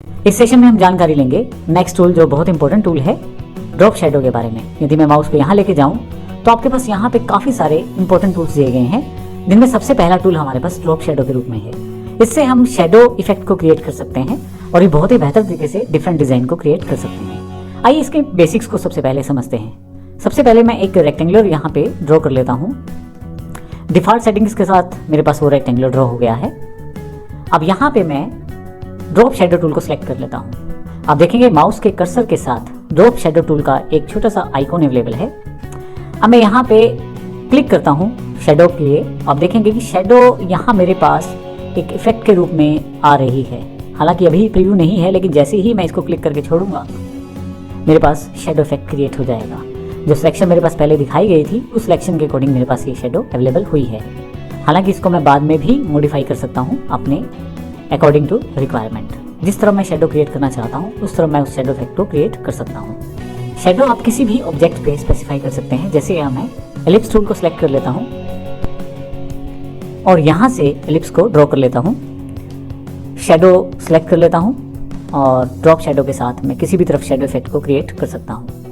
इस सेशन में हम जानकारी लेंगे नेक्स्ट टूल, जो बहुत इंपॉर्टेंट टूल है, ड्रॉप शेडो के बारे में। यदि मैं माउस को यहाँ लेके जाऊँ तो आपके पास यहाँ पे काफ़ी सारे इंपॉर्टेंट टूल्स दिए गए हैं, जिनमें सबसे पहला टूल हमारे पास ड्रॉप शेडो के रूप में है। इससे हम शेडो इफेक्ट को क्रिएट कर सकते हैं और ये बहुत ही बेहतर तरीके से डिफरेंट डिजाइन को क्रिएट कर सकते हैं। आइए इसके बेसिक्स को सबसे पहले समझते हैं। सबसे पहले मैं एक रेक्टेंगुलर यहाँ पे ड्रॉ कर लेता हूँ। डिफॉल्ट सेटिंग्स के साथ मेरे पास वो रेक्टेंगुलर ड्रॉ हो गया है। अब यहाँ पे मैं ड्रॉप शेडो टूल को सिलेक्ट कर लेता हूँ। आप देखेंगे माउस के कर्सर के साथ ड्रॉप शेडो टूल का एक छोटा सा आइकॉन अवेलेबल है। अब मैं यहाँ पे क्लिक करता हूँ शेडो के लिए। आप देखेंगे कि शेडो यहाँ मेरे पास एक इफेक्ट के रूप में आ रही है। हालांकि अभी प्रीव्यू नहीं है, लेकिन जैसे ही मैं इसको क्लिक करके छोड़ूंगा मेरे पास शेडो इफेक्ट क्रिएट हो जाएगा। जो सिलेक्शन मेरे पास पहले दिखाई गई थी उस सिलेक्शन के अकॉर्डिंग मेरे पास ये शेडो अवेलेबल हुई है। हालांकि इसको मैं बाद में भी मॉडिफाई कर सकता हूँ अपने अकॉर्डिंग टू रिक्वायरमेंट। जिस तरह मैं शेडो क्रिएट करना चाहता हूँ उस तरह मैं उस शेडो इफेक्ट को क्रिएट कर सकता हूँ। शेडो आप किसी भी ऑब्जेक्ट पे स्पेसिफाई कर सकते हैं। जैसे यहाँ मैं एलिप्स टूल को सिलेक्ट कर लेता हूँ और यहाँ से एलिप्स को ड्रॉ कर लेता हूँ। शेडो सिलेक्ट कर लेता हूँ और ड्रॉप शेडो के साथ मैं किसी भी तरफ शेडो इफेक्ट को क्रिएट कर सकता हूँ।